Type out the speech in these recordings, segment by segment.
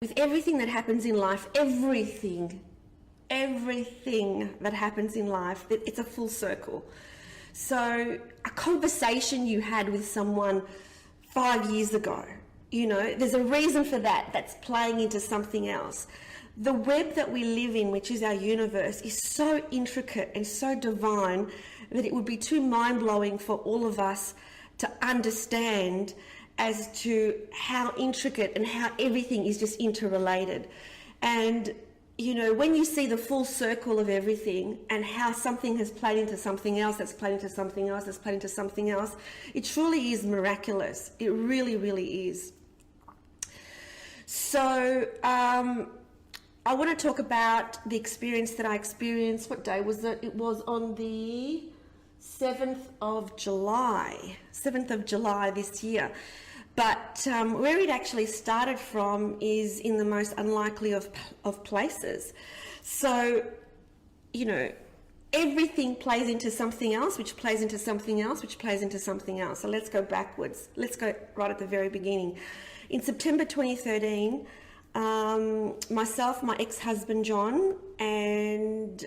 with everything that happens in life, everything that happens in life, it's a full circle. So a conversation you had with someone 5 years ago, you know, there's a reason for that that's playing into something else. The web that we live in, which is our universe, is so intricate and so divine that it would be too mind-blowing for all of us to understand as to how intricate and how everything is just interrelated. And, you know, when you see the full circle of everything and how something has played into something else, that's played into something else, that's played into something else, it truly is miraculous. It really, really is. So, I want to talk about the experience that I experienced. What day was it? It was on the 7th of July this year. But where it actually started from is in the most unlikely of places. So, you know, everything plays into something else, which plays into something else, which plays into something else. So let's go backwards. Let's go right at the very beginning. In September 2013, myself, my ex-husband John, and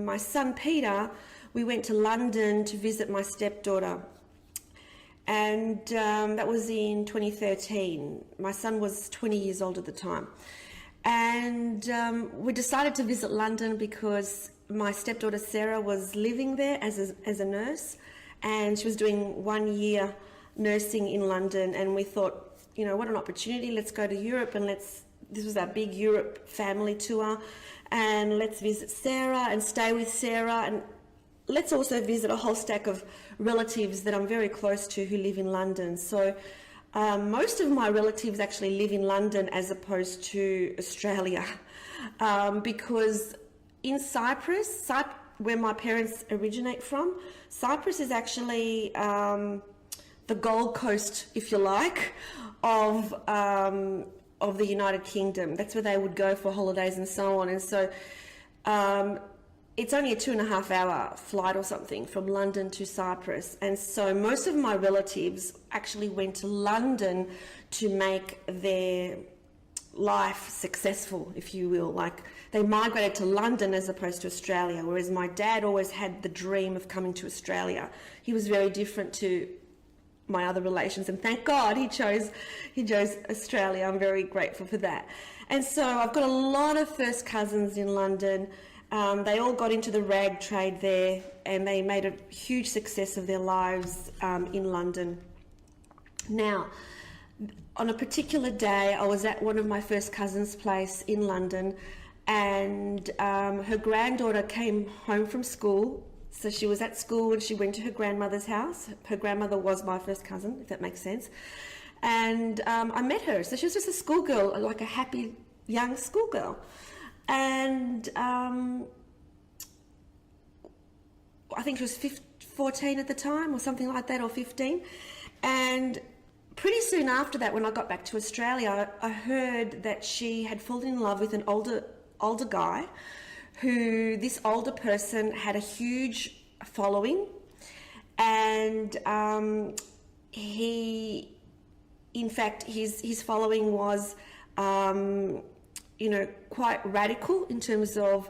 my son Peter, we went to London to visit my stepdaughter. And that was in 2013. My son was 20 years old at the time. And we decided to visit London because my stepdaughter Sarah was living there as a nurse, and she was doing 1 year nursing in London. And we thought, you know, what an opportunity, let's go to Europe, and this was our big Europe family tour, and let's visit Sarah and stay with Sarah, and let's also visit a whole stack of relatives that I'm very close to who live in London. So most of my relatives actually live in London as opposed to Australia, because in Cyprus, where my parents originate from, Cyprus is actually the Gold Coast, if you like, of the United Kingdom. That's where they would go for holidays and so on. And so it's only a 2.5 hour flight or something from London to Cyprus. And so most of my relatives actually went to London to make their life successful, if you will. Like, they migrated to London as opposed to Australia, whereas my dad always had the dream of coming to Australia. He was very different to my other relations, and thank God he chose Australia. I'm very grateful for that. And so I've got a lot of first cousins in London. They all got into the rag trade there, and they made a huge success of their lives in London. Now, on a particular day, I was at one of my first cousins' place in London, and her granddaughter came home from school. So she was at school and she went to her grandmother's house. Her grandmother was my first cousin, if that makes sense. And I met her. So she was just a schoolgirl, like a happy young schoolgirl. And I think she was 14 at the time or something like that, or 15. And pretty soon after that, when I got back to Australia, I heard that she had fallen in love with an older guy, who, this older person had a huge following, and he, in fact, his following was, you know, quite radical in terms of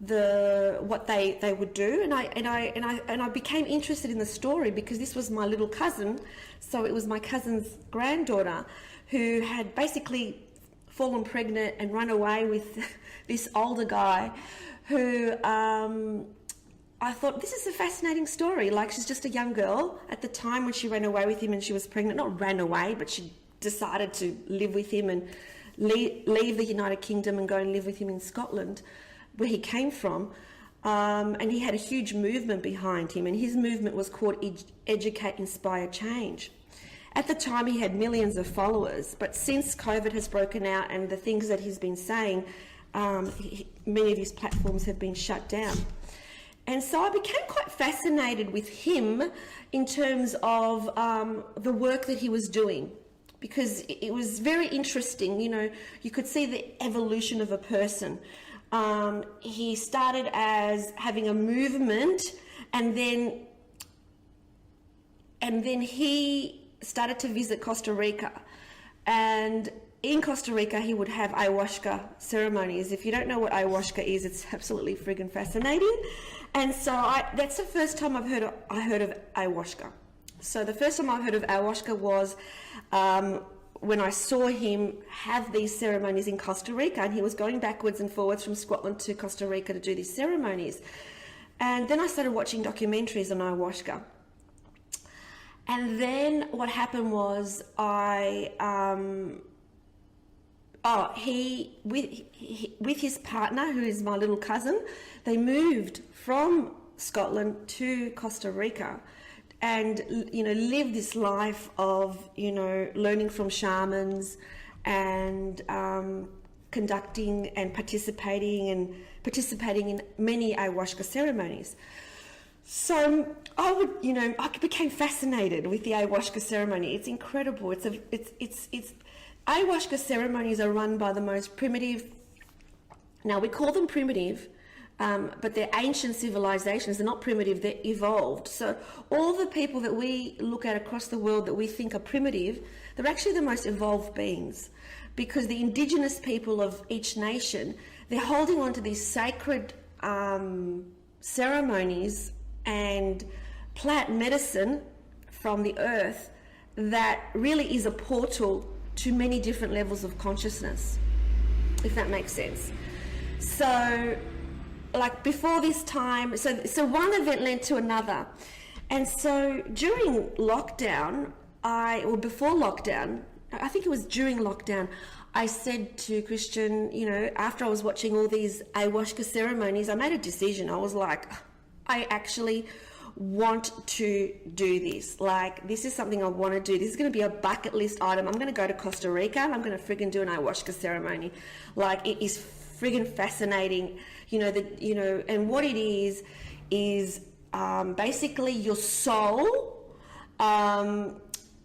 what they would do, and I became interested in the story because this was my little cousin, so it was my cousin's granddaughter who had basically fallen pregnant and run away with this older guy who I thought, this is a fascinating story. Like, she's just a young girl at the time when she ran away with him, and she was pregnant. Not ran away, but she decided to live with him and leave the United Kingdom and go and live with him in Scotland, where he came from. And he had a huge movement behind him, and his movement was called Educate, Inspire, Change. At the time, he had millions of followers, but since COVID has broken out and the things that he's been saying, many of his platforms have been shut down. And so I became quite fascinated with him in terms of the work that he was doing, because it was very interesting. You know, you could see the evolution of a person. He started as having a movement, and then he started to visit Costa Rica, and in Costa Rica, he would have ayahuasca ceremonies. If you don't know what ayahuasca is, it's absolutely friggin' fascinating. And so that's the first time I heard of ayahuasca. So the first time I heard of ayahuasca was when I saw him have these ceremonies in Costa Rica, and he was going backwards and forwards from Scotland to Costa Rica to do these ceremonies. And then I started watching documentaries on ayahuasca. And then what happened was with his partner, who is my little cousin, they moved from Scotland to Costa Rica and, lived this life of, learning from shamans and conducting and participating in many ayahuasca ceremonies. So I became fascinated with the ayahuasca ceremony. It's incredible. It's ayahuasca ceremonies are run by the most primitive. Now we call them primitive, but they're ancient civilizations. They're not primitive. They're evolved. So all the people that we look at across the world that we think are primitive, they're actually the most evolved beings, because the indigenous people of each nation, they're holding on to these sacred ceremonies and plant medicine from the earth that really is a portal to many different levels of consciousness, if that makes sense. So like before this time, so one event led to another. And so during lockdown, before lockdown, I think it was during lockdown, I said to Christian, after I was watching all these ayahuasca ceremonies, I made a decision. I was like, I actually want to do this. Like, this is something I want to do. This is going to be a bucket list item. I'm going to go to Costa Rica and I'm going to friggin' do an ayahuasca ceremony. Like, it is friggin' fascinating. And what it is basically your soul.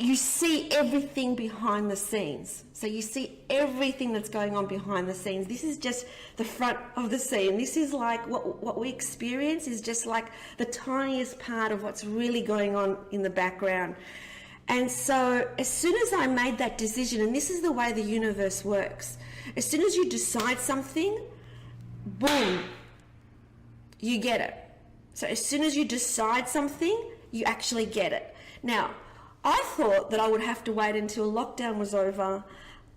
You see everything behind the scenes. So you see everything that's going on behind the scenes. This is just the front of the scene. This is like what we experience is just like the tiniest part of what's really going on in the background. And so as soon as I made that decision, and this is the way the universe works, as soon as you decide something, boom, you get it. So as soon as you decide something, you actually get it. Now, I thought that I would have to wait until lockdown was over,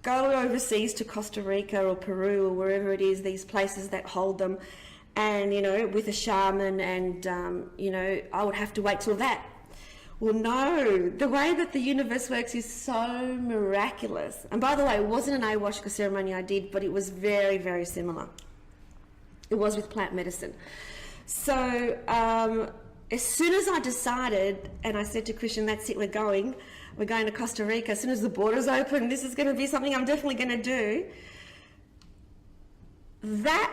go overseas to Costa Rica or Peru or wherever it is, these places that hold them, and, with a shaman, and, I would have to wait till that. Well, no, the way that the universe works is so miraculous. And by the way, it wasn't an ayahuasca ceremony I did, but it was very, very similar. It was with plant medicine. So, as soon as I decided, and I said to Christian, that's it, we're going to Costa Rica. As soon as the borders open, this is going to be something I'm definitely going to do. That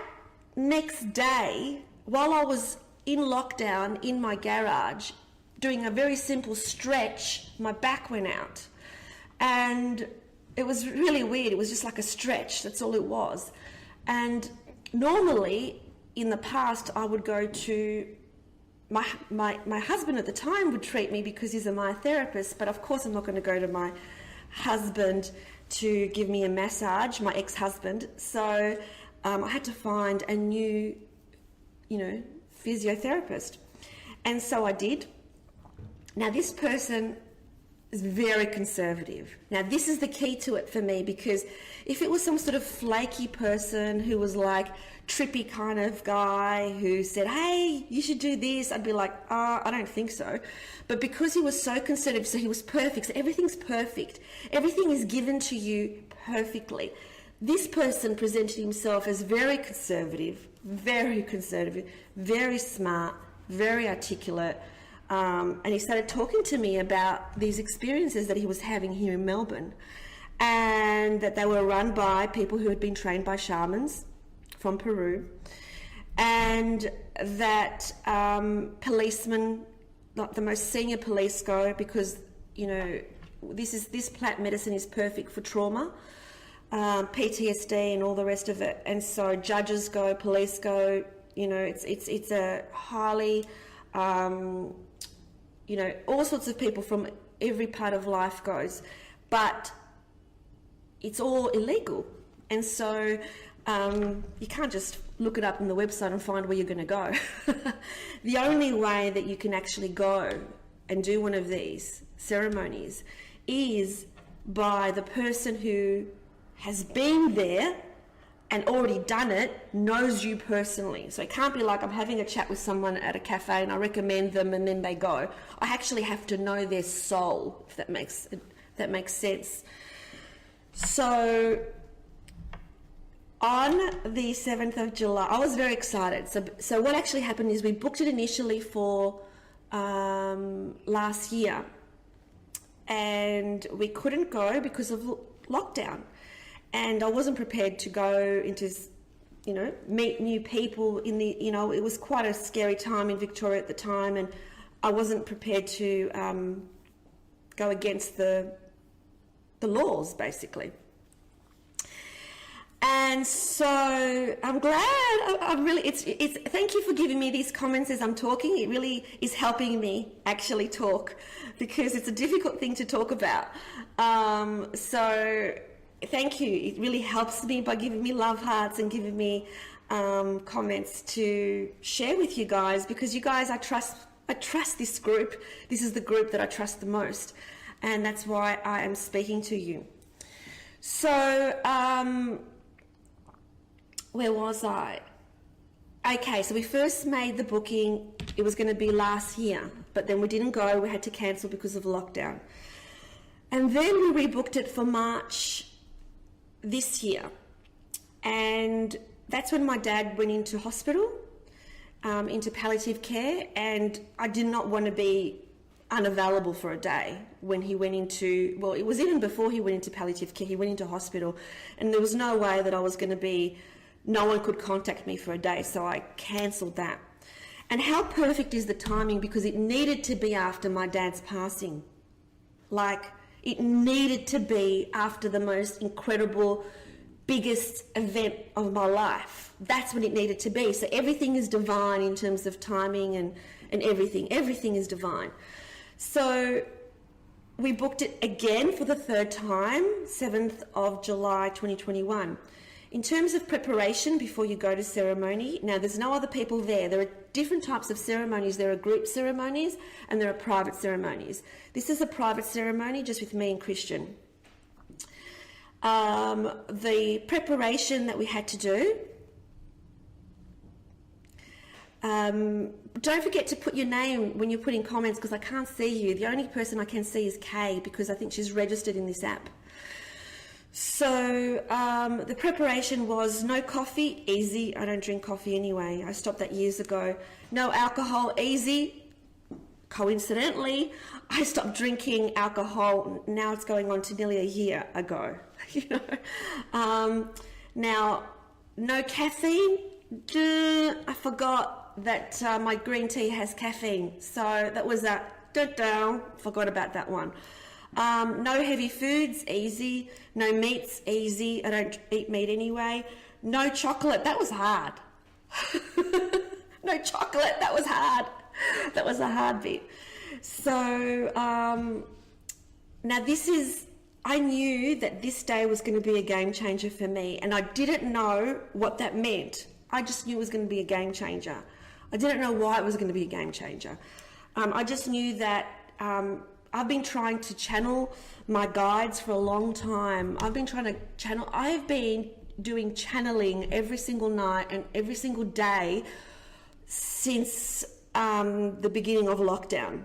next day, while I was in lockdown in my garage, doing a very simple stretch, my back went out. And it was really weird. It was just like a stretch. That's all it was. And normally, in the past, I would go to my husband at the time would treat me because he's a myotherapist, but of course I'm not going to go to my husband to give me a massage, my ex-husband. So I had to find a new, physiotherapist. And so I did. Now this person is very conservative. Now this is the key to it for me, because if it was some sort of flaky person who was like trippy kind of guy who said, hey, you should do this, I'd be like, I don't think so. But because he was so conservative, so he was perfect, so everything's perfect. Everything is given to you perfectly. This person presented himself as very conservative, very smart, very articulate. And he started talking to me about these experiences that he was having here in Melbourne, and that they were run by people who had been trained by shamans from Peru, and that policemen, like the most senior police, go, because this plant medicine is perfect for trauma, PTSD and all the rest of it. And so judges go, police go. It's a highly all sorts of people from every part of life goes. But it's all illegal. And so you can't just look it up on the website and find where you're going to go. The only way that you can actually go and do one of these ceremonies is by the person who has been there and already done it, knows you personally. So it can't be like I'm having a chat with someone at a cafe and I recommend them and then they go. I actually have to know their soul, if that makes sense. So on the 7th of July, I was very excited. So what actually happened is we booked it initially for last year, and we couldn't go because of lockdown. And I wasn't prepared to go into, meet new people it was quite a scary time in Victoria at the time, and I wasn't prepared to go against the laws, basically. And so I'm glad. I'm really. It's. Thank you for giving me these comments as I'm talking. It really is helping me actually talk, because it's a difficult thing to talk about. So thank you. It really helps me by giving me love hearts and giving me comments to share with you guys, because you guys, I trust this group. This is the group that I trust the most, and that's why I am speaking to you. So. Where was I? Okay, so we first made the booking. It was going to be last year, but then we didn't go. We had to cancel because of lockdown. And then we rebooked it for March this year. And that's when my dad went into hospital, into palliative care, and I did not want to be unavailable for a day when he went into, well, it was even before he went into palliative care. He went into hospital, and there was no way that I was going to be, no one could contact me for a day, so I cancelled that. And how perfect is the timing, because it needed to be after my dad's passing. Like, it needed to be after the most incredible, biggest event of my life. That's when it needed to be. So everything is divine in terms of timing and everything. Everything is divine. So we booked it again for the third time, 7th of July 2021. In terms of preparation before you go to ceremony, now there's no other people there. There are different types of ceremonies. There are group ceremonies and there are private ceremonies. This is a private ceremony just with me and Christian. The preparation that we had to do, don't forget to put your name when you're putting comments, because I can't see you. The only person I can see is Kay, because I think she's registered in this app. So the preparation was no coffee, easy. I don't drink coffee anyway. I stopped that years ago. No alcohol, easy. Coincidentally, I stopped drinking alcohol. Now it's going on to nearly a year ago. Now, no caffeine. I forgot that my green tea has caffeine. So that was that. Forgot about that one. No heavy foods, easy. No meats, easy. I don't eat meat anyway. No chocolate, that was hard. No chocolate, that was hard. That was a hard bit. So now I knew that this day was going to be a game changer for me, and I didn't know what that meant. I just knew it was going to be a game changer. I didn't know why it was going to be a game changer. I just knew that I've been trying to channel my guides for a long time. I've been doing channeling every single night and every single day since the beginning of lockdown.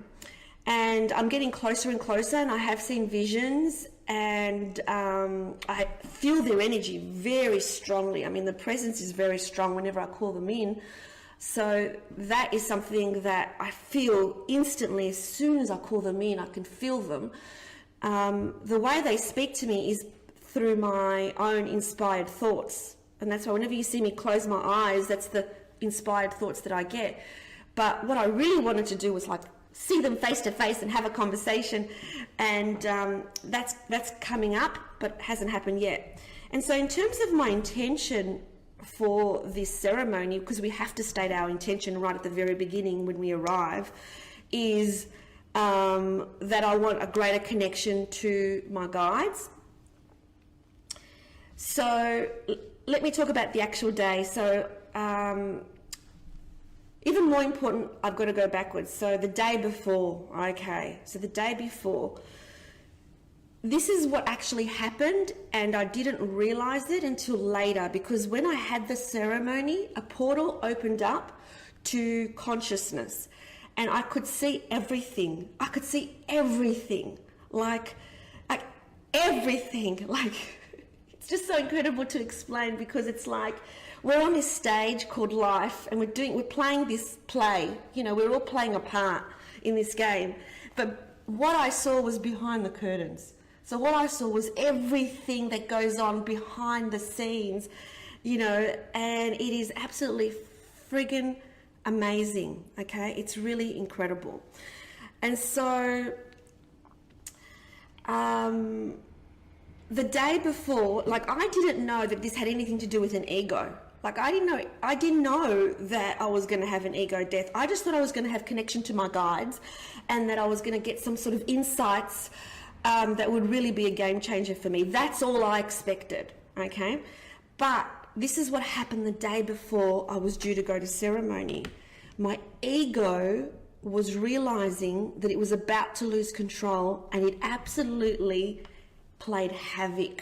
And I'm getting closer and closer, and I have seen visions, and I feel their energy very strongly. I mean, the presence is very strong whenever I call them in. So that is something that I feel instantly. As soon as I call them in, I can feel them. The way they speak to me is through my own inspired thoughts. And that's why whenever you see me close my eyes, that's the inspired thoughts that I get. But what I really wanted to do was like see them face to face and have a conversation. And that's coming up, but hasn't happened yet. And so in terms of my intention for this ceremony, because we have to state our intention right at the very beginning when we arrive, is that I want a greater connection to my guides. So let me talk about the actual day. So even more important, I've got to go backwards. So the day before, okay. So the day before, this is what actually happened, and I didn't realize it until later, because when I had the ceremony, a portal opened up to consciousness, and I could see everything. I could see everything, like everything. Like, it's just so incredible to explain, because it's like we're on this stage called life, and we're playing this play. You know, we're all playing a part in this game. But what I saw was behind the curtains. So what I saw was everything that goes on behind the scenes, you know, and it is absolutely friggin' amazing, okay? It's really incredible. And so the day before, like, I didn't know that this had anything to do with an ego. Like, I didn't know that I was going to have an ego death. I just thought I was going to have connection to my guides, and that I was going to get some sort of insights that would really be a game changer for me. That's all I expected, okay? But this is what happened the day before I was due to go to ceremony. My ego was realizing that it was about to lose control, and it absolutely played havoc.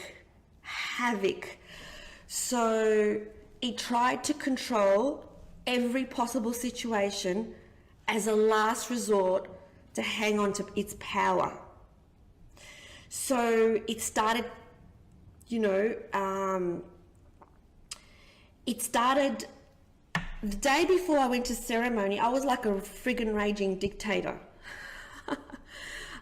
So it tried to control every possible situation as a last resort to hang on to its power. So it started, you know, the day before I went to ceremony, I was like a friggin' raging dictator.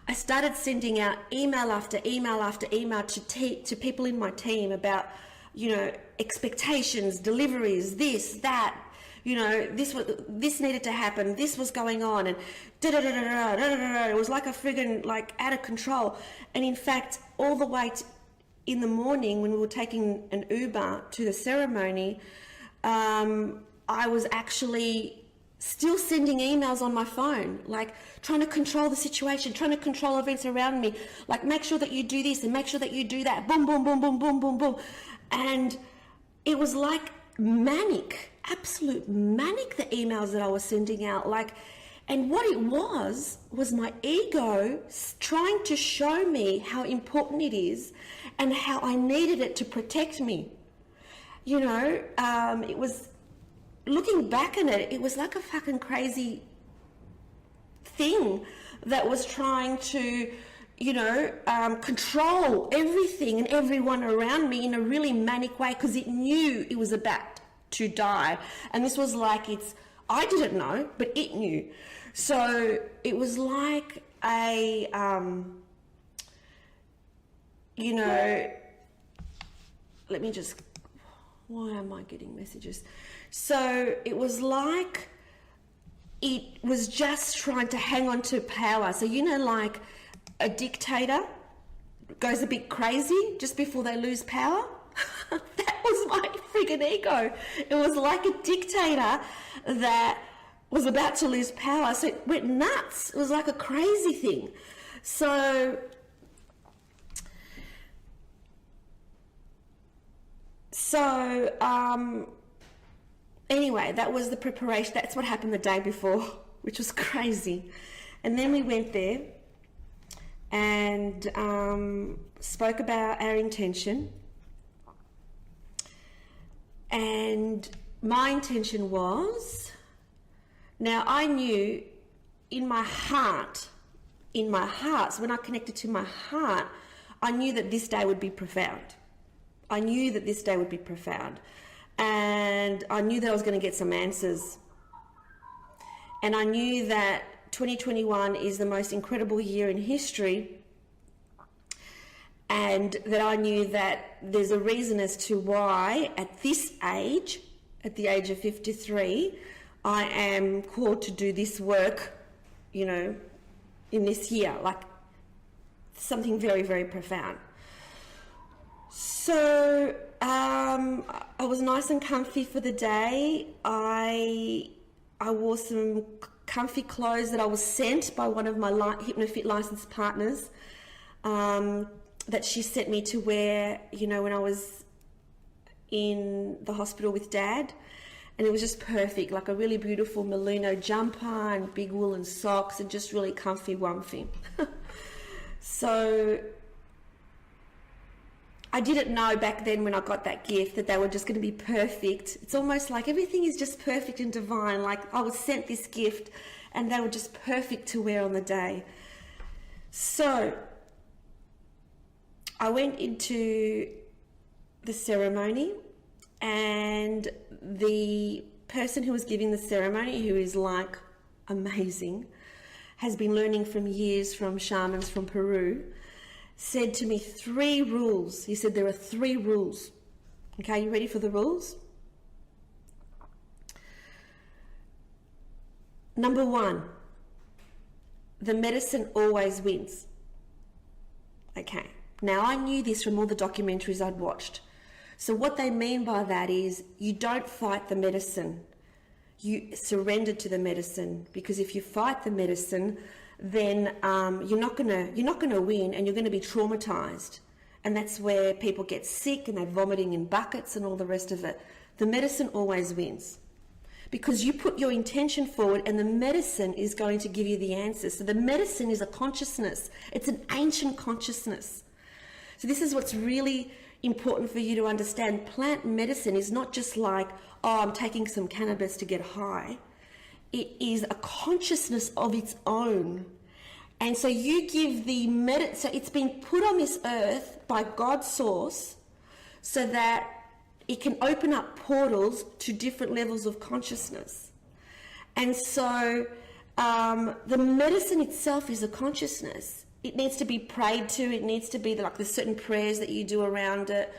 I started sending out email after email after email to people in my team about, you know, expectations, deliveries, this, that, you know, this needed to happen, this was going on, and da-da-da-da-da-da-da-da. It was like a friggin', like, out of control. And in fact, all the way in the morning when we were taking an Uber to the ceremony, I was actually still sending emails on my phone, like trying to control the situation, trying to control events around me, like, make sure that you do this and make sure that you do that, boom, boom, boom, boom, boom, boom, boom. And it was like manic, absolute manic, the emails that I was sending out. Like, and what it was my ego trying to show me how important it is and how I needed it to protect me. You know, it was, looking back on it, it was like a fucking crazy thing that was trying to, you know, control everything and everyone around me in a really manic way, because it knew it was about to die. And this was like, I didn't know, but it knew. So it was like a, you know, let me just, why am I getting messages? So it was like it was just trying to hang on to power. So, you know, like a dictator goes a bit crazy just before they lose power. That was my friggin' ego. It was like a dictator that was about to lose power. So it went nuts. It was like a crazy thing. So anyway, that was the preparation. That's what happened the day before, which was crazy. And then we went there and spoke about our intention. And my intention was, now I knew in my heart, so when I connected to my heart, I knew that this day would be profound. I knew that this day would be profound. And I knew that I was going to get some answers. And I knew that 2021 is the most incredible year in history. And that I knew that there's a reason as to why at this age, at the age of 53, I am called to do this work, you know, in this year, like something very, very profound. So I was nice and comfy for the day. I wore some comfy clothes that I was sent by one of my HypnoFit licensed partners, that she sent me to wear, you know, when I was in the hospital with Dad, and it was just perfect, like a really beautiful merino jumper and big woolen socks and just really comfy wumpy. So I didn't know back then when I got that gift that they were just going to be perfect. It's almost like everything is just perfect and divine. Like I was sent this gift and they were just perfect to wear on the day. So I went into the ceremony, and the person who was giving the ceremony, who is like amazing, has been learning from years from shamans from Peru, said to me 3 rules. He said there are 3 rules. Okay, you ready for the rules? Number 1, the medicine always wins. Okay, now I knew this from all the documentaries I'd watched. So what they mean by that is you don't fight the medicine. You surrender to the medicine, because if you fight the medicine, then you're not gonna win, and you're gonna be traumatized, and that's where people get sick and they're vomiting in buckets and all the rest of it. The medicine always wins, because you put your intention forward, and the medicine is going to give you the answers. So the medicine is a consciousness. It's an ancient consciousness. So this is what's really important for you to understand. Plant medicine is not just like, oh, I'm taking some cannabis to get high. It is a consciousness of its own. And so you give the so it's been put on this earth by God's source so that it can open up portals to different levels of consciousness. And so the medicine itself is a consciousness. It needs to be prayed to. It needs to be like there's certain prayers that you do around it.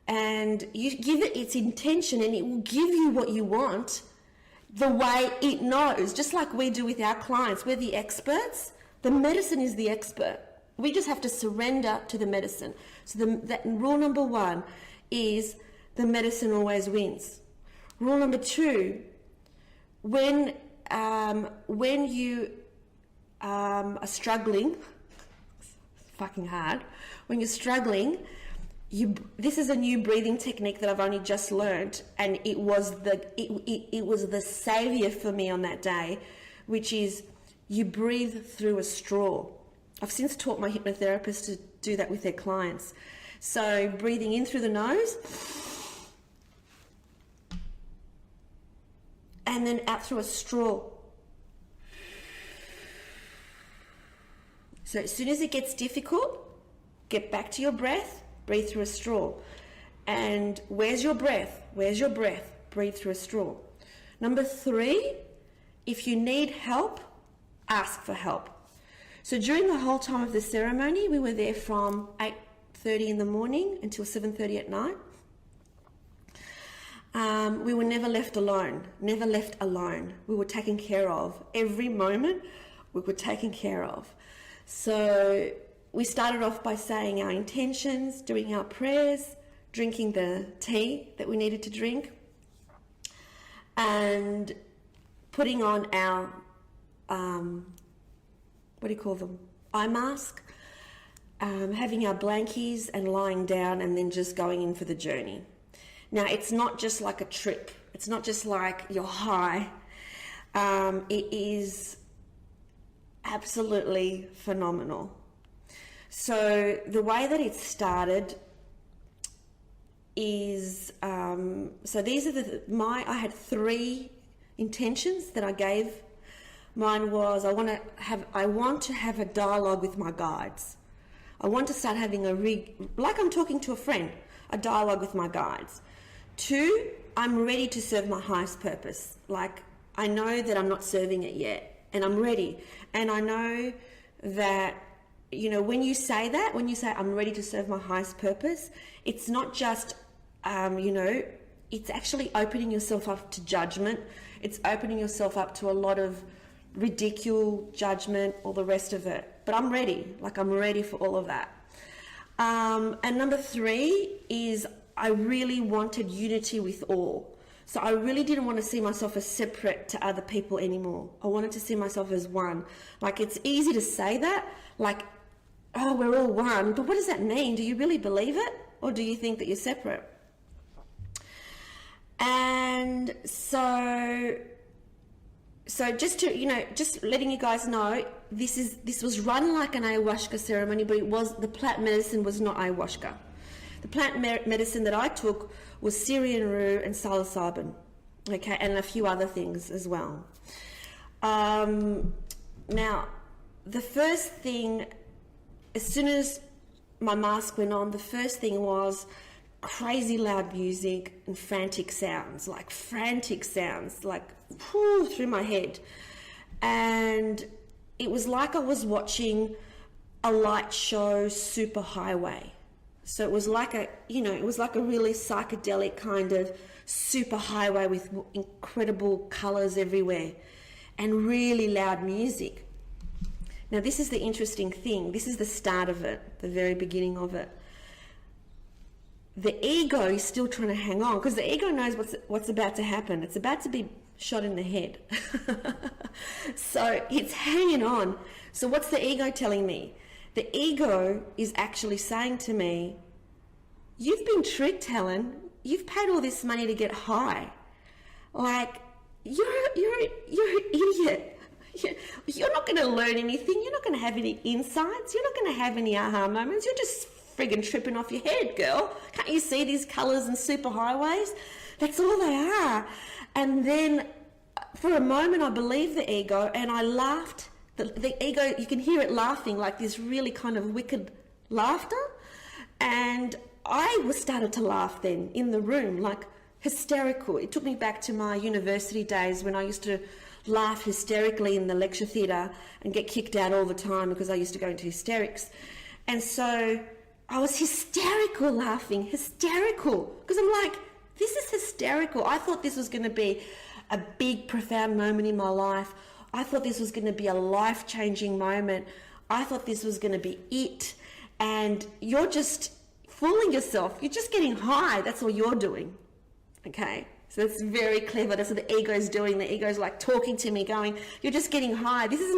And you give it its intention, and it will give you what you want the way it knows, just like we do with our clients. We're the experts. The medicine is the expert. We just have to surrender to the medicine. So that rule number 1 is the medicine always wins. Rule number 2, when you are struggling, it's fucking hard, when you're struggling, this is a new breathing technique that I've only just learned, and it was the savior for me on that day, which is you breathe through a straw. I've since taught my hypnotherapists to do that with their clients. So breathing in through the nose and then out through a straw. So as soon as it gets difficult, get back to your breath, breathe through a straw. And where's your breath? Where's your breath? Breathe through a straw. Number 3, if you need help, ask for help. So during the whole time of the ceremony, we were there from 8:30 in the morning until 7:30 at night. We were never left alone, never left alone. We were taken care of. Every moment we were taken care of. So we started off by saying our intentions, doing our prayers, drinking the tea that we needed to drink, and putting on our, what do you call them? Eye mask, having our blankies and lying down, and then just going in for the journey. Now, it's not just like a trip. It's not just like you're high. It is absolutely phenomenal. So the way that it started is, so these are I had 3 intentions that I gave. Mine was, I want to have a dialogue with my guides. I want to start having like I'm talking to a friend, a dialogue with my guides. 2, I'm ready to serve my highest purpose. Like, I know that I'm not serving it yet, and I'm ready. And I know that, you know, when you say that, when you say I'm ready to serve my highest purpose, it's not just, you know, it's actually opening yourself up to judgment. It's opening yourself up to a lot of ridicule, judgment, all the rest of it. But I'm ready. Like, I'm ready for all of that. And number 3 is I really wanted unity with all. So I really didn't want to see myself as separate to other people anymore. I wanted to see myself as one. Like, it's easy to say that, like, oh, we're all one. But what does that mean? Do you really believe it? Or do you think that you're separate? so just to, just letting you guys know, this was run like an ayahuasca ceremony, but the plant medicine was not ayahuasca. The plant medicine that I took was Syrian rue and psilocybin, okay, and a few other things as well. Now, the first thing, as soon as my mask went on, the first thing was crazy loud music and frantic sounds, like through my head. And it was like I was watching a light show super highway. So it was like a really psychedelic kind of super highway with incredible colors everywhere and really loud music. Now, this is the interesting thing. This is the start of it, the very beginning of it. The ego is still trying to hang on, because the ego knows what's about to happen. It's about to be shot in the head. So it's hanging on. So what's the ego telling me? The ego is actually saying to me, you've been tricked, Helen. You've paid all this money to get high. Like, you're an idiot. You're not going to learn anything. You're not going to have any insights. You're not going to have any aha moments. You're just friggin' tripping off your head, girl. Can't you see these colors and super highways? That's all they are. And then for a moment I believed the ego, and I laughed. The ego, you can hear it laughing, like this really kind of wicked laughter. And I started to laugh then in the room, like hysterical. It took me back to my university days when I used to laugh hysterically in the lecture theatre and get kicked out all the time because I used to go into hysterics. And so I was hysterical laughing, hysterical, because I'm like, this is hysterical. I thought this was going to be a big, profound moment in my life. I thought this was going to be a life-changing moment. I thought this was going to be it. And you're just fooling yourself. You're just getting high. That's all you're doing. Okay? So that's very clever. That's what the ego's doing. The ego's like talking to me, going, you're just getting high. This is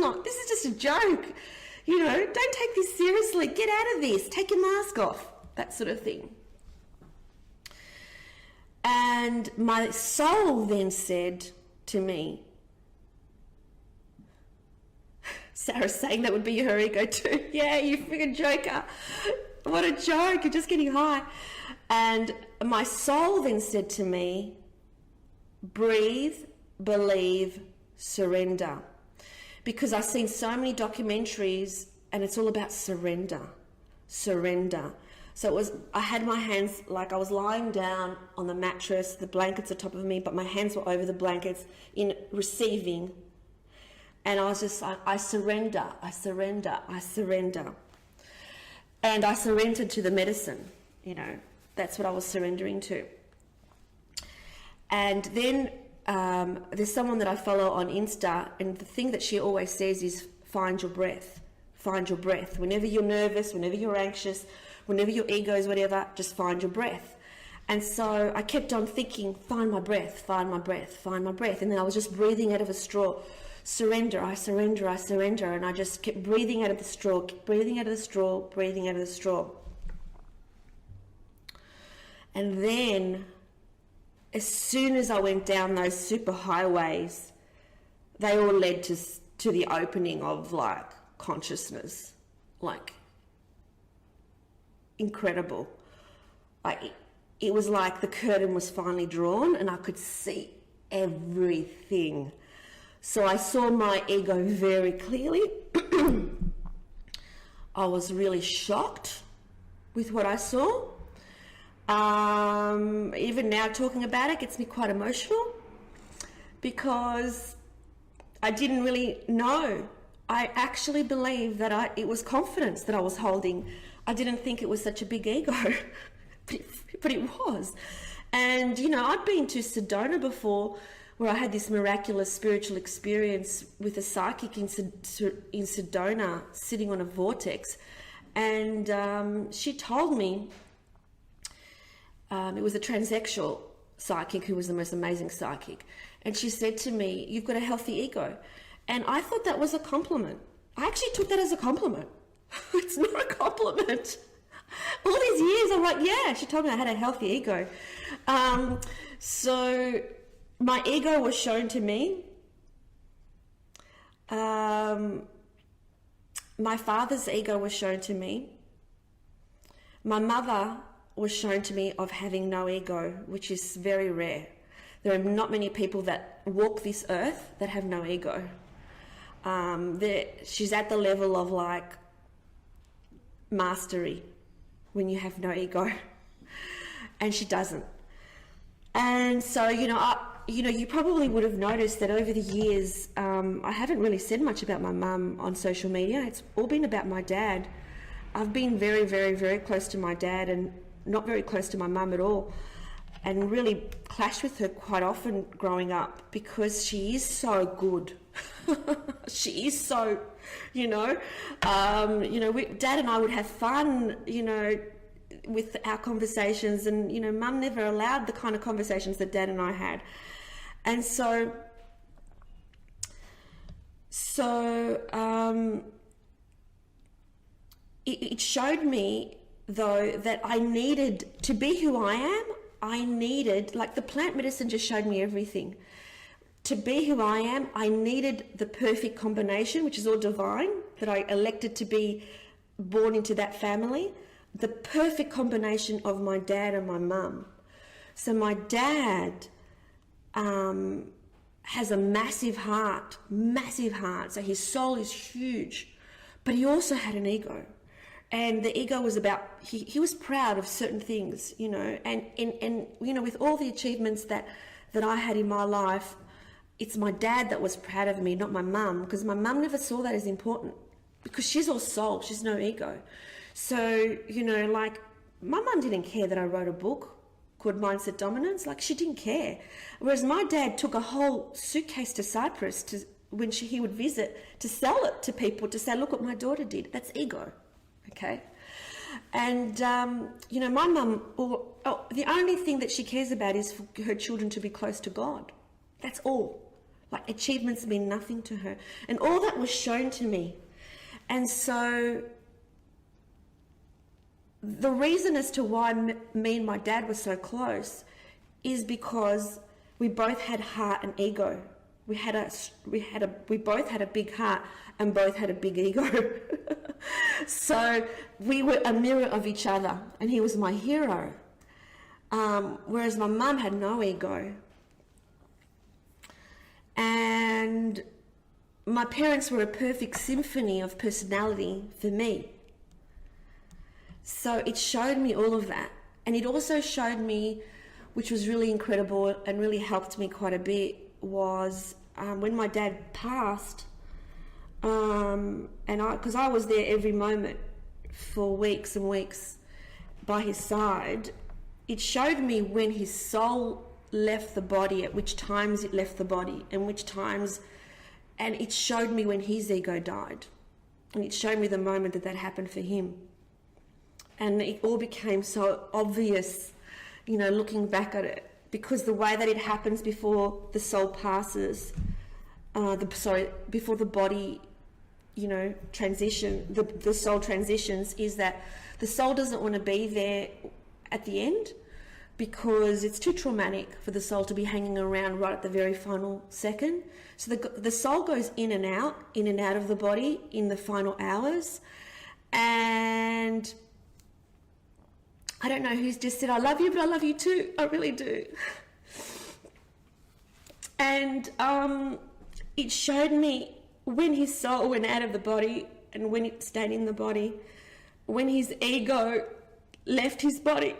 just a joke. Don't take this seriously. Get out of this. Take your mask off. That sort of thing. And my soul then said to me, Sarah's saying that would be her ego too. Yeah, you friggin' joker. What a joke. You're just getting high. And my soul then said to me, breathe, believe, surrender. Because I've seen so many documentaries and it's all about surrender. So I had my hands, like I was lying down on the mattress, the blankets on top of me, but my hands were over the blankets in receiving. And I was just like, I surrender. And I surrendered to the medicine, that's what I was surrendering to. And then there's someone that I follow on Insta, and the thing that she always says is find your breath. Whenever you're nervous, whenever you're anxious, whenever your ego is whatever, just find your breath. And so I kept on thinking, find my breath. And then I was just breathing out of a straw. Surrender. And I just kept breathing out of the straw. And then as soon as I went down those super highways, they all led to the opening of like consciousness, like incredible. Like it was like the curtain was finally drawn and I could see everything. So I saw my ego very clearly. I was really shocked with what I saw. Even now talking about it gets me quite emotional because I didn't really know. I actually believe that it was confidence that I was holding. I didn't think it was such a big ego, but it was. And, I'd been to Sedona before where I had this miraculous spiritual experience with a psychic in Sedona sitting on a vortex. And she told me, it was a transsexual psychic who was the most amazing psychic. And she said to me, you've got a healthy ego. And I thought that was a compliment. I actually took that as a compliment. It's not a compliment. All these years, I'm like, yeah, she told me I had a healthy ego. So my ego was shown to me. My father's ego was shown to me. My mother was shown to me of having no ego, which is very rare. There are not many people that walk this earth that have no ego. She's at the level of like mastery when you have no ego, and she doesn't. And so, you probably would have noticed that over the years, I haven't really said much about my mum on social media. It's all been about my dad. I've been very, very, very close to my dad and not very close to my mum at all, and really clashed with her quite often growing up because she is so good. She is so, Dad and I would have fun, with our conversations, and Mum never allowed the kind of conversations that Dad and I had. And so it showed me, though, that I needed to be who I am. I needed, like the plant medicine just showed me everything. To be who I am, I needed the perfect combination, which is all divine, that I elected to be born into that family. The perfect combination of my dad and my mum. So my dad has a massive heart. So his soul is huge, but he also had an ego. And the ego was about, he was proud of certain things, and with all the achievements that I had in my life, it's my dad that was proud of me, not my mum, because my mum never saw that as important, because she's all soul, she's no ego. So, like, my mum didn't care that I wrote a book called Mindset Dominance. Like, she didn't care. Whereas my dad took a whole suitcase to Cyprus when he would visit, to sell it to people, to say, look what my daughter did. That's ego, okay? And, my mum, the only thing that she cares about is for her children to be close to God. That's all. Like, achievements mean nothing to her. And all that was shown to me. And so the reason as to why me and my dad were so close is because we both had heart and ego. We both had a big heart and both had a big ego. So we were a mirror of each other, and he was my hero. Whereas my mum had no ego. And my parents were a perfect symphony of personality for me. So it showed me all of that. And it also showed me, which was really incredible and really helped me quite a bit, was when my dad passed, because I was there every moment for weeks and weeks by his side, it showed me when his soul left the body, at which times it left the body, and it showed me when his ego died. And it showed me the moment that happened for him. And it all became so obvious, looking back at it, because the way that it happens before the soul passes, before the body, the soul transitions, is that the soul doesn't want to be there at the end, because it's too traumatic for the soul to be hanging around right at the very final second. So the soul goes in and out of the body in the final hours. And I don't know who's just said, I love you, but I love you too. I really do. And it showed me when his soul went out of the body and when it stayed in the body, when his ego left his body.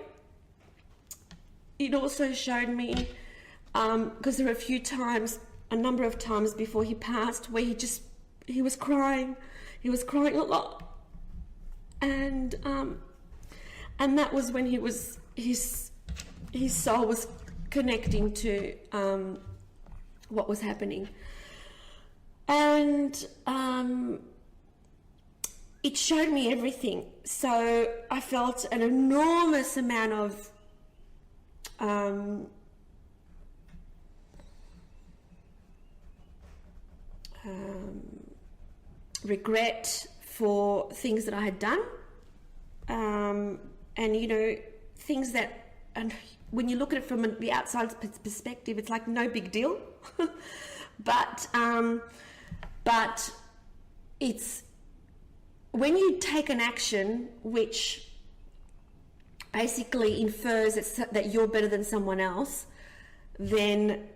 It also showed me, because there were a number of times before he passed, where he was crying. He was crying a lot. And that was when his soul was connecting to what was happening. And it showed me everything. So I felt an enormous amount of regret for things that I had done, and things that and when you look at it from the outside perspective, it's like no big deal. But it's when you take an action which basically infers that you're better than someone else, then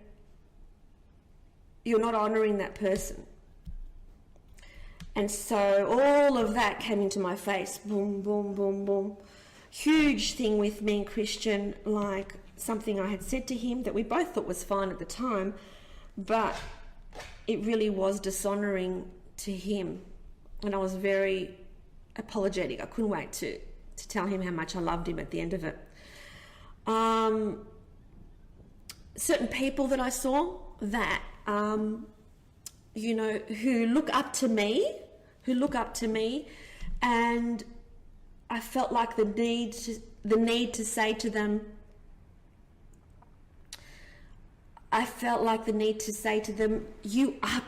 you're not honoring that person. And so all of that came into my face. Boom, boom, boom, boom. Huge thing with me and Christian, like something I had said to him that we both thought was fine at the time, but it really was dishonoring to him. And I was very apologetic. I couldn't wait to tell him how much I loved him at the end of it. Certain people that I saw that, you know, who look up to me, and I felt like the need to say to them, you are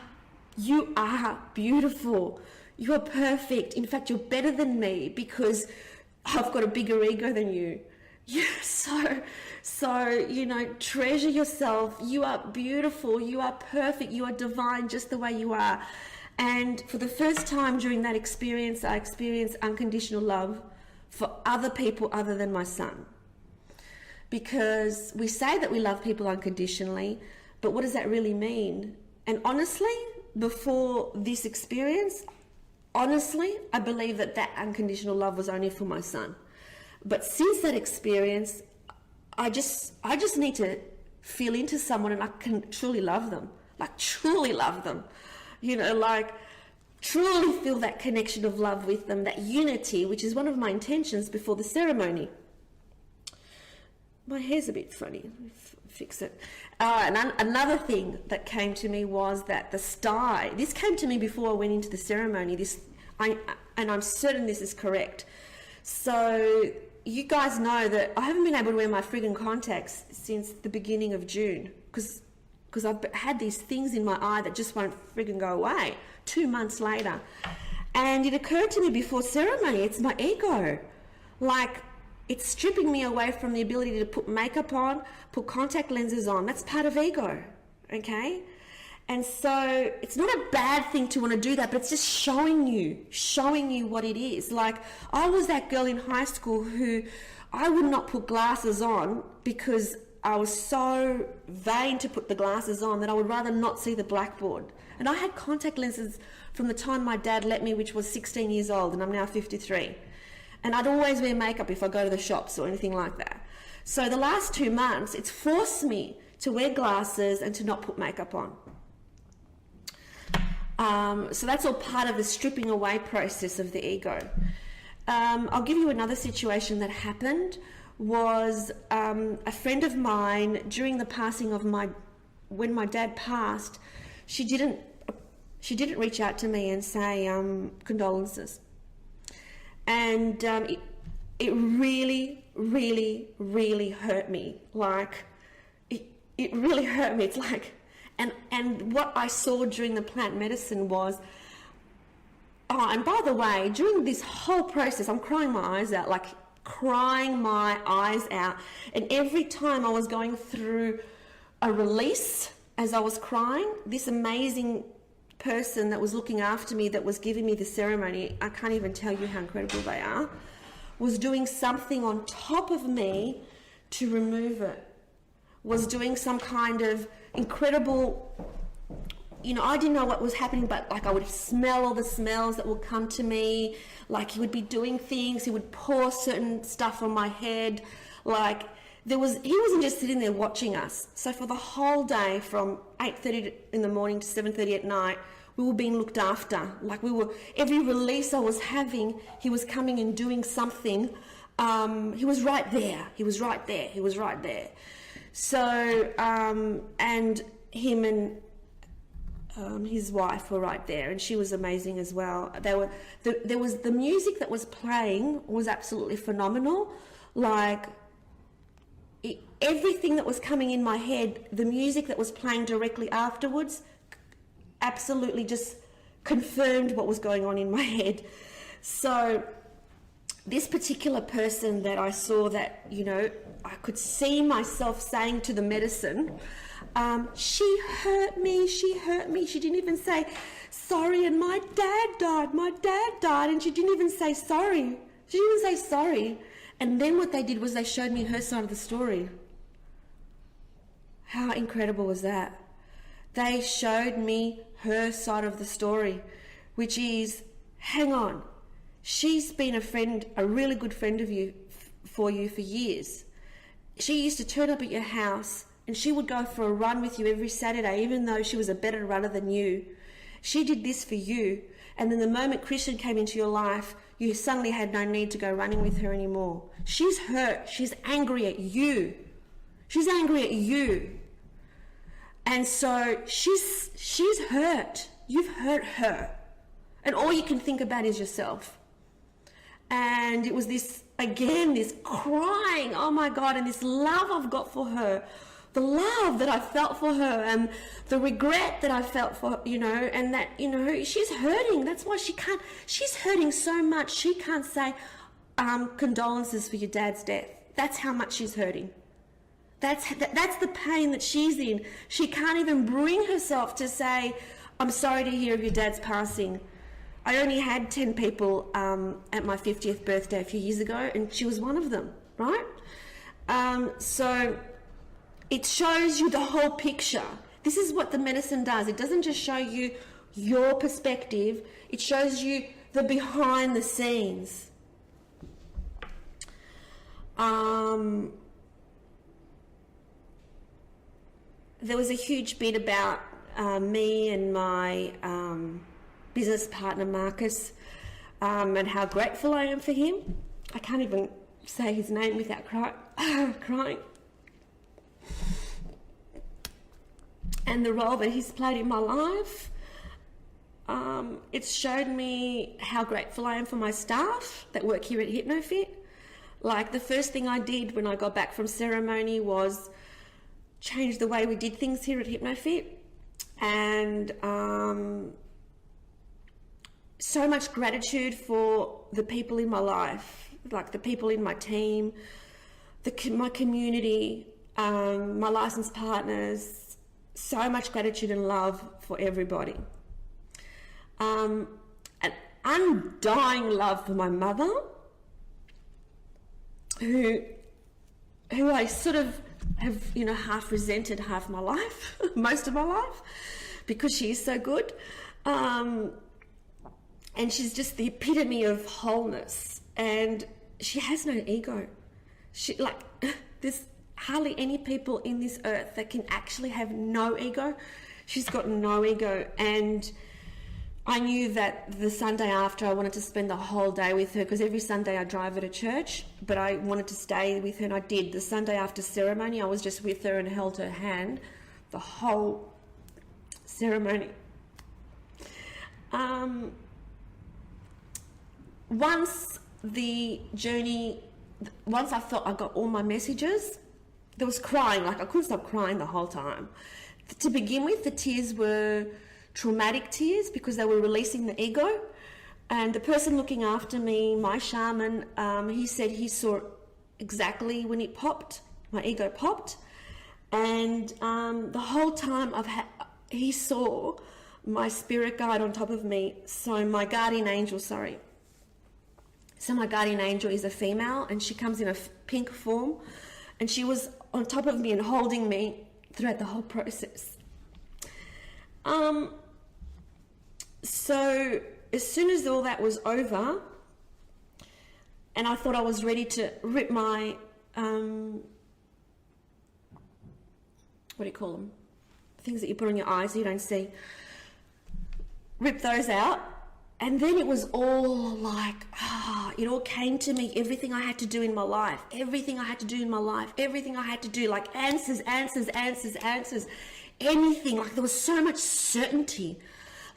beautiful. You are perfect. In fact, you're better than me because I've got a bigger ego than you. Yeah, so, you know, treasure yourself. You are beautiful. You are perfect. You are divine just the way you are. And for the first time during that experience, I experienced unconditional love for other people other than my son. Because we say that we love people unconditionally, but what does that really mean? And honestly, before this experience, I believe that unconditional love was only for my son. But since that experience, I just need to feel into someone and I can truly love them. Like truly love them. You know, like truly feel that connection of love with them, that unity, which is one of my intentions before the ceremony. My hair's a bit funny. Let me fix it. And another thing that came to me was that the sty. This came to me before I went into the ceremony. And I'm certain this is correct. So you guys know that I haven't been able to wear my friggin' contacts since the beginning of June because I've had these things in my eye that just won't friggin' go away 2 months later. And it occurred to me before ceremony, it's my ego. Like, it's stripping me away from the ability to put makeup on, put contact lenses on. That's part of ego, okay? And so it's not a bad thing to want to do that, but it's just showing you what it is. Like, I was that girl in high school who I would not put glasses on because I was so vain to put the glasses on that I would rather not see the blackboard. And I had contact lenses from the time my dad let me, which was 16 years old, and I'm now 53. And I'd always wear makeup if I go to the shops or anything like that. So the last 2 months, it's forced me to wear glasses and to not put makeup on. So that's all part of the stripping away process of the ego. I'll give you another situation that happened. Was a friend of mine during the passing of when my dad passed, she didn't reach out to me and say condolences. And it really, really, really hurt me. Like, it really hurt me. It's like, and what I saw during the plant medicine was, oh, and by the way, during this whole process, I'm crying my eyes out, like crying my eyes out. And every time I was going through a release as I was crying, this amazing person that was looking after me, that was giving me the ceremony, I can't even tell you how incredible they are, was doing something on top of me to remove it, was doing some kind of incredible, you know, I didn't know what was happening, but like I would smell all the smells that would come to me. Like he would be doing things, he would pour certain stuff on my head. Like he wasn't just sitting there watching us. So for the whole day, from 8:30 in the morning to 7:30 at night, we were being looked after. Like every release I was having, he was coming and doing something. He was right there. He was right there. So, and him and his wife were right there, and she was amazing as well. There was the music that was playing was absolutely phenomenal. Like everything that was coming in my head, the music that was playing directly afterwards, absolutely just confirmed what was going on in my head. So this particular person that I saw that, you know, I could see myself saying to the medicine, she hurt me, she didn't even say sorry, and my dad died, and she didn't even say sorry. She didn't even say sorry. And then what they did was they showed me her side of the story. How incredible was that? They showed me her side of the story, which is, hang on, she's been a friend, a really good friend of you, for you for years. She used to turn up at your house and she would go for a run with you every Saturday, even though she was a better runner than you. She did this for you. And then the moment Christian came into your life, you suddenly had no need to go running with her anymore. She's hurt. She's angry at you. She's angry at you. And so she's hurt. You've hurt her. And all you can think about is yourself. And it was this, again, this crying, oh my God, and this love I've got for her, the love that I felt for her, and the regret that I felt for, you know, and that, you know, she's hurting. That's why she's hurting so much. She can't say, condolences for your dad's death. That's how much she's hurting. That's the pain that she's in. She can't even bring herself to say, I'm sorry to hear of your dad's passing. I only had 10 people at my 50th birthday a few years ago, and she was one of them, right? So it shows you the whole picture. This is what the medicine does. It doesn't just show you your perspective. It shows you the behind the scenes. There was a huge bit about me and my business partner Marcus, and how grateful I am for him. I can't even say his name without crying. And the role that he's played in my life. It's showed me how grateful I am for my staff that work here at HypnoFit. Like, the first thing I did when I got back from ceremony was change the way we did things here at HypnoFit. And so much gratitude for the people in my life, like the people in my team, my community, my licensed partners. So much gratitude and love for everybody. An undying love for my mother, who I sort of have, you know, half resented half my life, most of my life, because she is so good. And she's just the epitome of wholeness, and she has no ego. There's hardly any people in this earth that can actually have no ego. She's got no ego, and I knew that the Sunday after I wanted to spend the whole day with her, because every Sunday I drive her to church, but I wanted to stay with her, and I did. The Sunday after ceremony, I was just with her and held her hand the whole ceremony. Once I felt I got all my messages, there was crying. Like, I couldn't stop crying the whole time. To begin with, the tears were traumatic tears because they were releasing the ego. And the person looking after me, my Sharman, he said he saw exactly when it popped, my ego popped. And the whole time he saw my spirit guide on top of me. So my guardian angel is a female, and she comes in a pink form, and she was on top of me and holding me throughout the whole process. So as soon as all that was over, and I thought I was ready to rip my, what do you call them? Things that you put on your eyes so you don't see. Rip those out. And then it was all like, it all came to me, everything I had to do in my life, everything I had to do, like answers, anything. Like, there was so much certainty.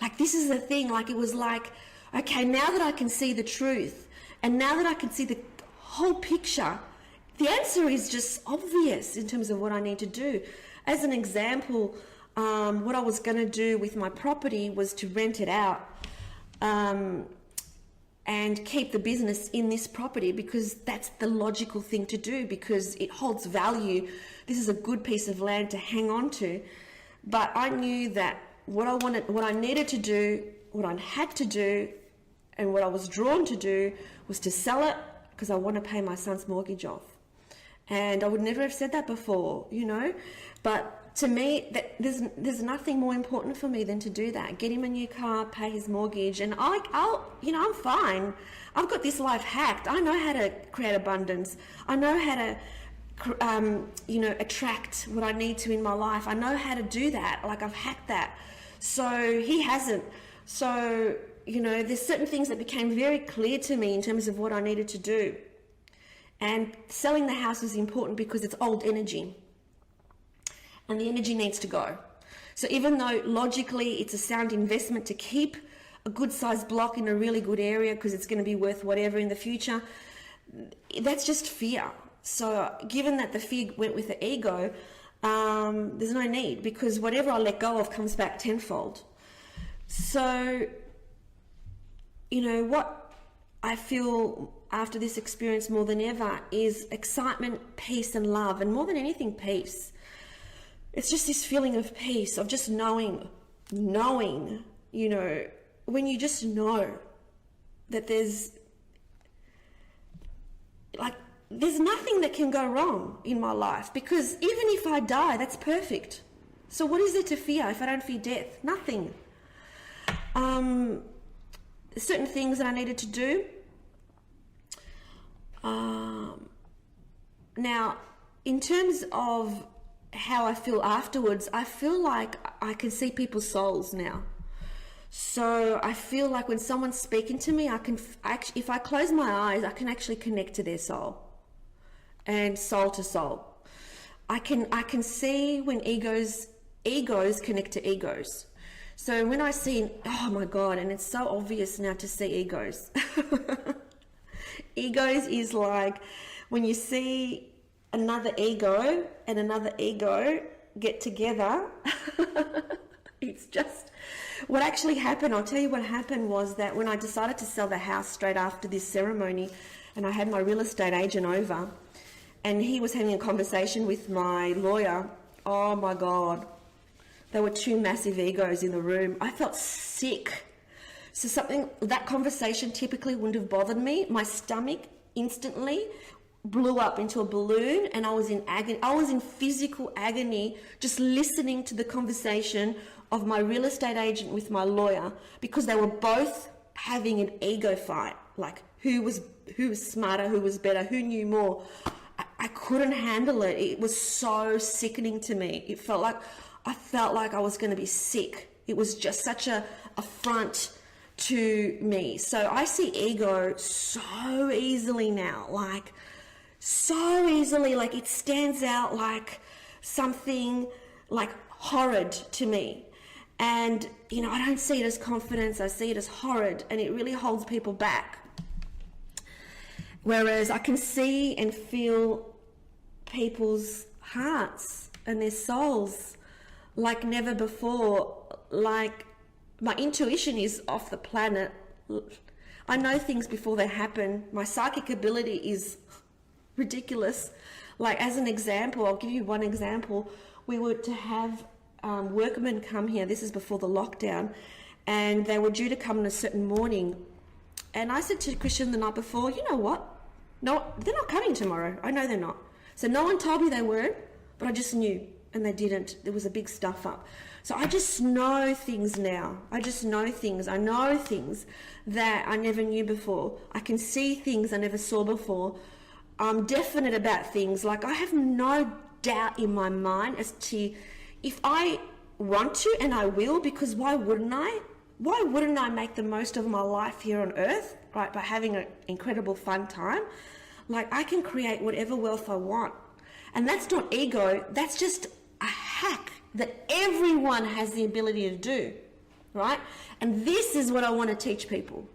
Like, this is the thing, like, it was like, okay, now that I can see the truth, and now that I can see the whole picture, the answer is just obvious in terms of what I need to do. As an example, what I was going to do with my property was to rent it out. And and keep the business in this property because that's the logical thing to do because it holds value. This is a good piece of land to hang on to. But I knew that what I needed to do, what I had to do, and what I was drawn to do was to sell it because I want to pay my son's mortgage off. And I would never have said that before, you know, but to me, there's nothing more important for me than to do that. Get him a new car, pay his mortgage, and I'll you know, I'm fine. I've got this life hacked. I know how to create abundance. I know how to, you know, attract what I need to in my life. I know how to do that. Like, I've hacked that. So he hasn't. So, you know, there's certain things that became very clear to me in terms of what I needed to do. And selling the house is important because it's old energy. And the energy needs to go. So even though logically it's a sound investment to keep a good sized block in a really good area because it's going to be worth whatever in the future, that's just fear. So given that the fear went with the ego, there's no need because whatever I let go of comes back tenfold. So, you know, what I feel after this experience more than ever is excitement, peace and love, and more than anything, peace. It's just this feeling of peace, of just knowing, you know, when you just know that there's nothing that can go wrong in my life, because even if I die, that's perfect. So what is there to fear if I don't fear death? Nothing. Certain things that I needed to do. Now, in terms of how I feel afterwards, I feel like I can see people's souls now. So I feel like when someone's speaking to me, if I close my eyes, I can actually connect to their soul, and soul to soul. I can see when egos connect to egos. So when I see, oh my God, and it's so obvious now to see egos. Egos is like when you see another ego and another ego get together. It's just what actually happened. I'll tell you what happened was that when I decided to sell the house straight after this ceremony, and I had my real estate agent over, and he was having a conversation with my lawyer. Oh my God, there were two massive egos in the room. I felt sick. So that conversation typically wouldn't have bothered me. My stomach instantly blew up into a balloon, and I was in agony. I was in physical agony just listening to the conversation of my real estate agent with my lawyer, because they were both having an ego fight, like who was smarter, who was better, who knew more. I couldn't handle it. It was so sickening to me. I felt like I was going to be sick. It was just such a affront to me. So I see ego so easily now, like so easily, like it stands out like something like horrid to me. And, you know, I don't see it as confidence, I see it as horrid, and it really holds people back. Whereas I can see and feel people's hearts and their souls like never before. Like, my intuition is off the planet. I know things before they happen. My psychic ability is ridiculous. Like, as an example, I'll give you one example. We were to have workmen come here. This is before the lockdown, and they were due to come on a certain morning. And I said to Christian the night before, you know what? No, they're not coming tomorrow. I know they're not. So no one told me they weren't, but I just knew, and they didn't. There was a big stuff up. So I just know things now. I just know things. I know things that I never knew before. I can see things I never saw before. I'm definite about things. Like, I have no doubt in my mind as to if I want to, and I will, because why wouldn't I? Why wouldn't I make the most of my life here on earth, right, by having an incredible fun time? Like, I can create whatever wealth I want. And that's not ego, that's just a hack that everyone has the ability to do, right? And this is what I want to teach people.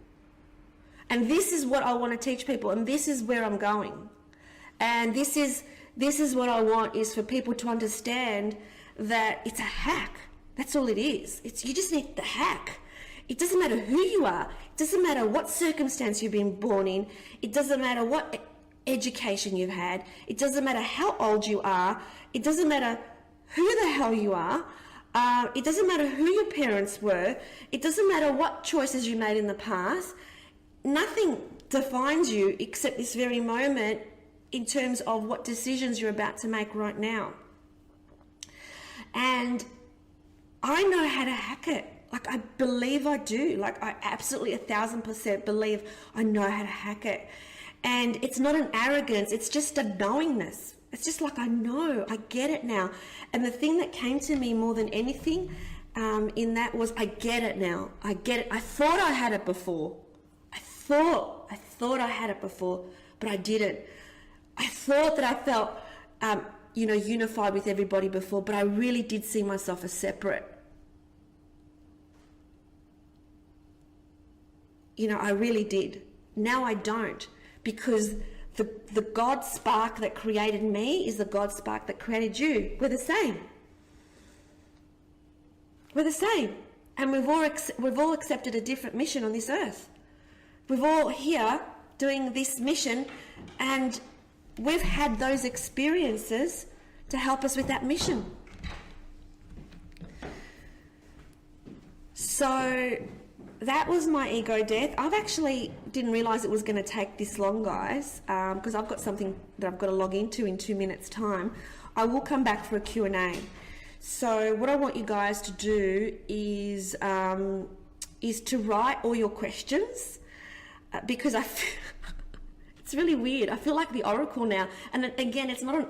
And this is what I want to teach people, and this is where I'm going. And this is what I want, is for people to understand that it's a hack. That's all it is. You just need the hack. It doesn't matter who you are. It doesn't matter what circumstance you've been born in. It doesn't matter what education you've had. It doesn't matter how old you are. It doesn't matter who the hell you are. It doesn't matter who your parents were. It doesn't matter what choices you made in the past. Nothing defines you except this very moment in terms of what decisions you're about to make right now. And I know how to hack it. Like, I believe I do. Like, I absolutely 1,000% believe I know how to hack it. And it's not an arrogance, it's just a knowingness. It's just like, I know, I get it now. And the thing that came to me more than anything in that was, I get it now. I get it. I thought I had it before. I thought I had it before, but I didn't. I thought that I felt, unified with everybody before, but I really did see myself as separate. I really did. Now I don't, because the God spark that created me is the God spark that created you. We're the same. We're the same. And we've all accepted a different mission on this earth. We're all here doing this mission, and we've had those experiences to help us with that mission. So that was my ego death. I've actually didn't realise it was going to take this long, guys, because I've got something that I've got to log into in 2 minutes' time. I will come back for a Q&A. So what I want you guys to do is to write all your questions, because it's really weird. I feel like the oracle now. And again, it's not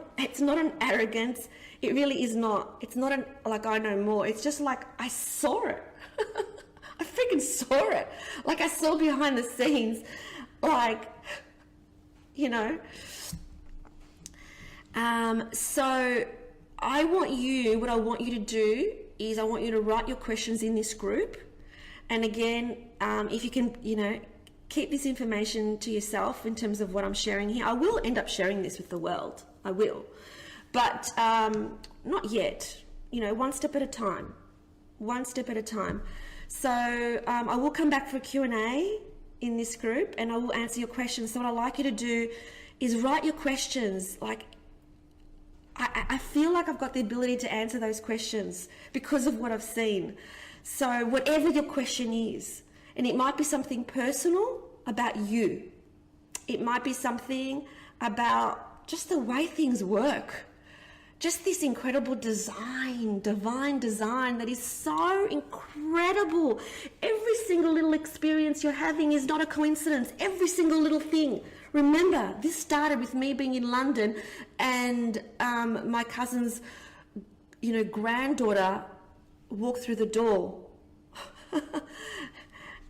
an arrogance. It really is not. It's not like I know more. It's just like I saw it. I freaking saw it. Like, I saw behind the scenes, like, so what I want you to do is I want you to write your questions in this group. And again, if you can, keep this information to yourself in terms of what I'm sharing here. I will end up sharing this with the world. I will. But not yet. One step at a time. One step at a time. So I will come back for a Q&A in this group, and I will answer your questions. So what I'd like you to do is write your questions. Like, I feel like I've got the ability to answer those questions because of what I've seen. So whatever your question is, and it might be something personal about you. It might be something about just the way things work. Just this incredible design, divine design that is so incredible. Every single little experience you're having is not a coincidence. Every single little thing. Remember, this started with me being in London, and my cousin's, granddaughter walked through the door.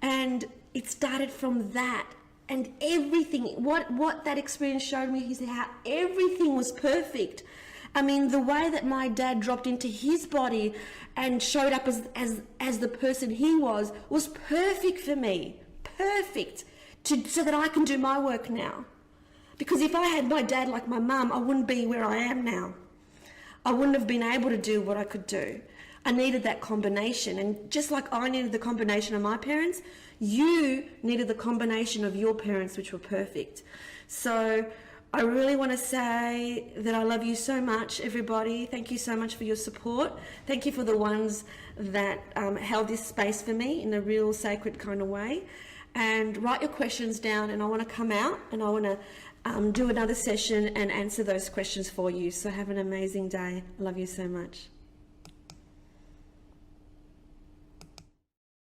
And it started from that. And everything, what that experience showed me is how everything was perfect. I mean, the way that my dad dropped into his body and showed up as the person he was perfect for me. Perfect. So that I can do my work now. Because if I had my dad like my mum, I wouldn't be where I am now. I wouldn't have been able to do what I could do. I needed that combination. And just like I needed the combination of my parents, you needed the combination of your parents, which were perfect. So I really want to say that I love you so much, everybody. Thank you so much for your support. Thank you for the ones that held this space for me in a real sacred kind of way. And write your questions down, and I want to come out and I want to do another session and answer those questions for you. So have an amazing day. I love you so much.